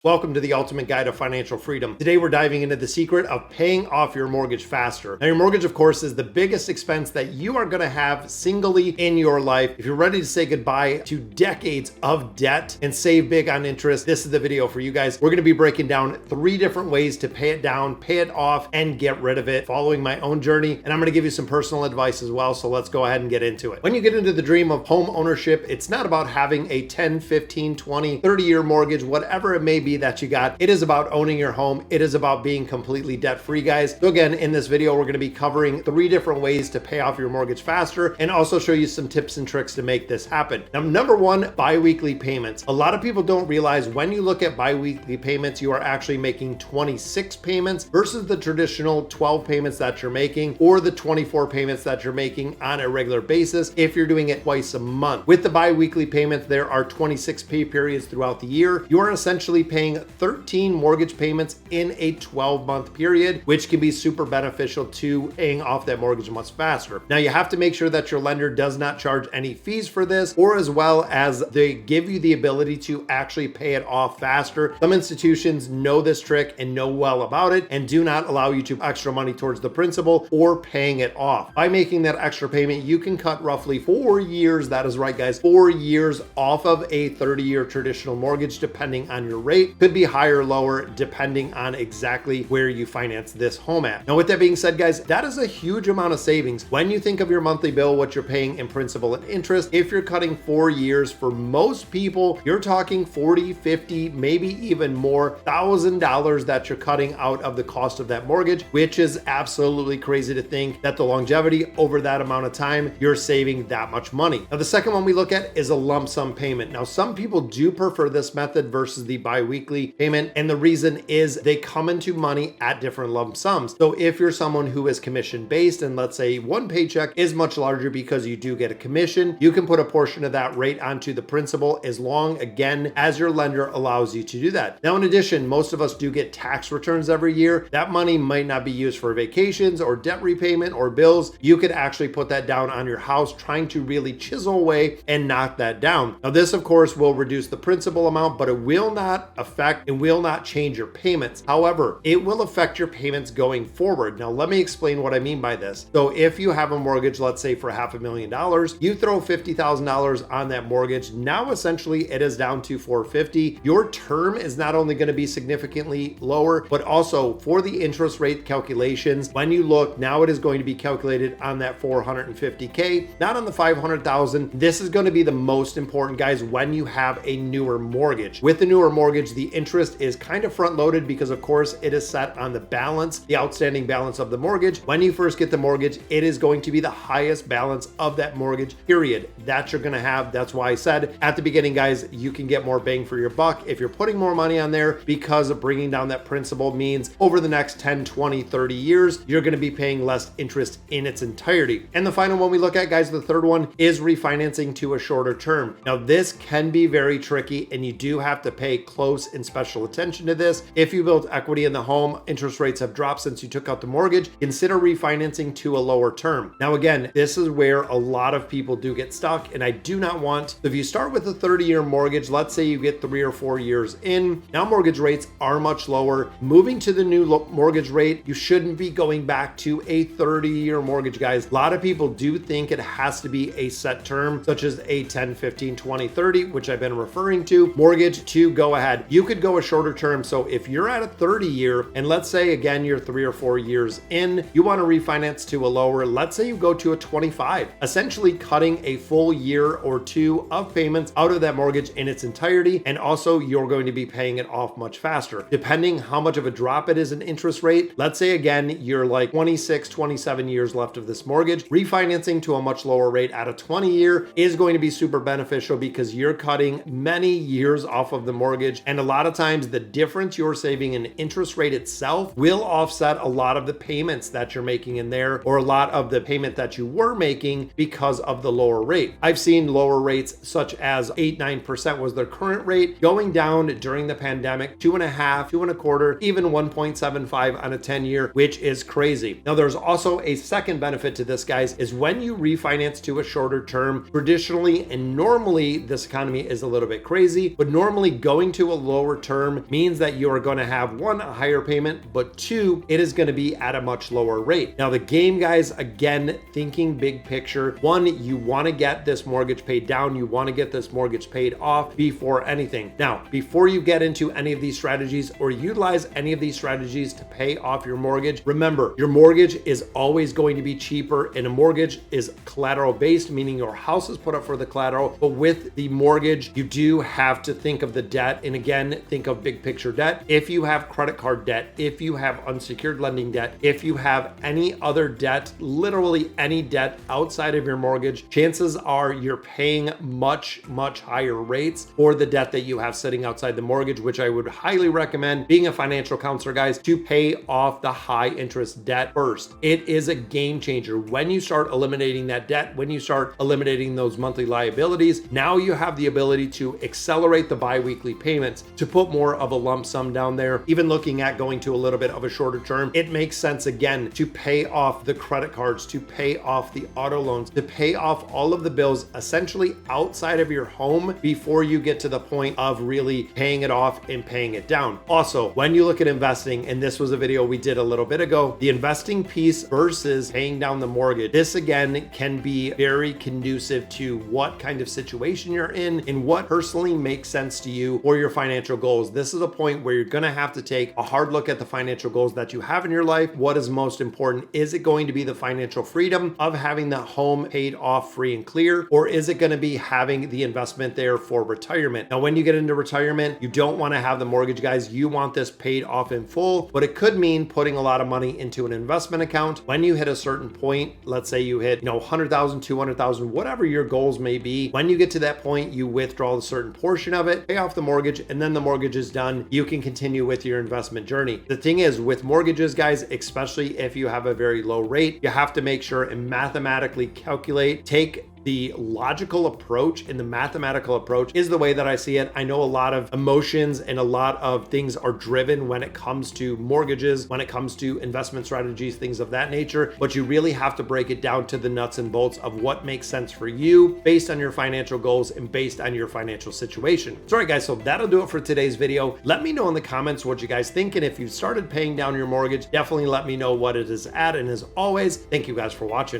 Welcome to the ultimate guide to financial freedom. Today we're diving into the secret of paying off your mortgage faster. Now your mortgage, of course, is the biggest expense that you are going to have singly in your life. If you're ready to say goodbye to decades of debt and save big on interest, this is the video for you guys. We're going to be breaking down 3 different ways to pay it down, pay it off, and get rid of it, following my own journey. And I'm going to give you some personal advice as well. So let's go ahead and get into it. When you get into the dream of home ownership, it's not about having a 10, 15, 20, 30-year mortgage, whatever it may be that you got. It is about owning your home. It is about being completely debt-free, guys. So again, in this video, we're going to be covering 3 different ways to pay off your mortgage faster and also show you some tips and tricks to make this happen. Now, number 1, bi-weekly payments. A lot of people don't realize when you look at bi-weekly payments, you are actually making 26 payments versus the traditional 12 payments that you're making or the 24 payments that you're making on a regular basis if you're doing it twice a month. With the bi-weekly payments, there are 26 pay periods throughout the year. You are essentially paying 13 mortgage payments in a 12-month period, which can be super beneficial to paying off that mortgage much faster. Now, you have to make sure that your lender does not charge any fees for this, or as well as they give you the ability to actually pay it off faster. Some institutions know this trick and know well about it and do not allow you to put extra money towards the principal or paying it off. By making that extra payment, you can cut roughly 4 years, that is right guys, 4 years off of a 30-year traditional mortgage, depending on your rate. Could be higher or lower depending on exactly where you finance this home at. Now, with that being said, guys, that is a huge amount of savings. When you think of your monthly bill, what you're paying in principal and interest, if you're cutting 4 years, for most people, you're talking 40, 50, maybe even more $1,000 that you're cutting out of the cost of that mortgage, which is absolutely crazy to think that the longevity over that amount of time, you're saving that much money. Now, the second one we look at is a lump sum payment. Now, some people do prefer this method versus the bi-weekly payment, and the reason is they come into money at different lump sums. So if you're someone who is commission based, and let's say one paycheck is much larger because you do get a commission, you can put a portion of that rate onto the principal as long, again, as your lender allows you to do that. Now, in addition, most of us do get tax returns every year. That money might not be used for vacations or debt repayment or bills. You could actually put that down on your house, trying to really chisel away and knock that down. Now, this of course will reduce the principal amount, but it will not affect and will not change your payments. However, it will affect your payments going forward. Now, let me explain what I mean by this. So if you have a mortgage, let's say for $500,000, you throw $50,000 on that mortgage. Now, essentially, it is down to $450,000. Your term is not only going to be significantly lower, but also for the interest rate calculations, when you look, now it is going to be calculated on that $450K, not on the $500,000. This is going to be the most important, guys, when you have a newer mortgage. With the newer mortgage, the interest is kind of front loaded because of course it is set on the balance, the outstanding balance of the mortgage. When you first get the mortgage, it is going to be the highest balance of that mortgage period that you're going to have. That's why I said at the beginning, guys, you can get more bang for your buck if you're putting more money on there, because bringing down that principal means over the next 10, 20, 30 years, you're going to be paying less interest in its entirety. And the final one we look at, guys, the third one is refinancing to a shorter term. Now, this can be very tricky and you do have to pay close and special attention to this. If you built equity in the home, interest rates have dropped since you took out the mortgage, consider refinancing to a lower term. Now, again, this is where a lot of people do get stuck, and I do not want, if you start with a 30-year mortgage, let's say you get 3 or 4 years in, now mortgage rates are much lower. Moving to the new mortgage rate, you shouldn't be going back to a 30-year mortgage, guys. A lot of people do think it has to be a set term, such as a 10, 15, 20, 30, which I've been referring to, mortgage to go ahead. You could go a shorter term. So if you're at a 30-year, and let's say again you're 3 or 4 years in, you want to refinance to a lower, let's say you go to a 25, essentially cutting a full year or 2 of payments out of that mortgage in its entirety, and also you're going to be paying it off much faster. Depending how much of a drop it is in interest rate, let's say again you're like 26, 27 years left of this mortgage, refinancing to a much lower rate at a 20-year is going to be super beneficial because you're cutting many years off of the mortgage, and a lot of times the difference you're saving in interest rate itself will offset a lot of the payments that you're making in there, or a lot of the payment that you were making because of the lower rate. I've seen lower rates such as 8-9% was their current rate, going down during the pandemic 2.5, 2.25, even 1.75 on a 10-year, which is crazy. Now, there's also a second benefit to this, guys, is when you refinance to a shorter term, traditionally and normally this economy is a little bit crazy, but normally going to a lower term means that you are going to have one, a higher payment, but two, it is going to be at a much lower rate. Now the game, guys, again, thinking big picture, one, you want to get this mortgage paid down. You want to get this mortgage paid off before anything. Now, before you get into any of these strategies or utilize any of these strategies to pay off your mortgage, remember, your mortgage is always going to be cheaper, and a mortgage is collateral based, meaning your house is put up for the collateral. But with the mortgage, you do have to think of the debt. And again, think of big picture debt. If you have credit card debt, if you have unsecured lending debt, if you have any other debt, literally any debt outside of your mortgage, chances are you're paying much higher rates for the debt that you have sitting outside the mortgage, which I would highly recommend, being a financial counselor, guys, to pay off the high interest debt first. It is a game changer. When you start eliminating that debt, when you start eliminating those monthly liabilities, now you have the ability to accelerate the bi-weekly payments, to put more of a lump sum down there. Even looking at going to a little bit of a shorter term, it makes sense again to pay off the credit cards, to pay off the auto loans, to pay off all of the bills essentially outside of your home before you get to the point of really paying it off and paying it down. Also, when you look at investing, and this was a video we did a little bit ago, the investing piece versus paying down the mortgage, this again can be very conducive to what kind of situation you're in and what personally makes sense to you or your financial goals. This is a point where you're going to have to take a hard look at the financial goals that you have in your life. What is most important? Is it going to be the financial freedom of having the home paid off free and clear, or is it going to be having the investment there for retirement? Now, when you get into retirement, you don't want to have the mortgage, guys. You want this paid off in full, but it could mean putting a lot of money into an investment account. When you hit a certain point, let's say you hit, 100,000, 200,000, whatever your goals may be, when you get to that point, you withdraw a certain portion of it, pay off the mortgage, and then the mortgage is done. You can continue with your investment journey. The thing is, with mortgages, guys, especially if you have a very low rate, you have to make sure and mathematically calculate, take the logical approach, and the mathematical approach is the way that I see it. I know a lot of emotions and a lot of things are driven when it comes to mortgages, when it comes to investment strategies, things of that nature, but you really have to break it down to the nuts and bolts of what makes sense for you based on your financial goals and based on your financial situation. So, all right, guys, so that'll do it for today's video. Let me know in the comments what you guys think, and if you've started paying down your mortgage, definitely let me know what it is at. And as always, thank you guys for watching.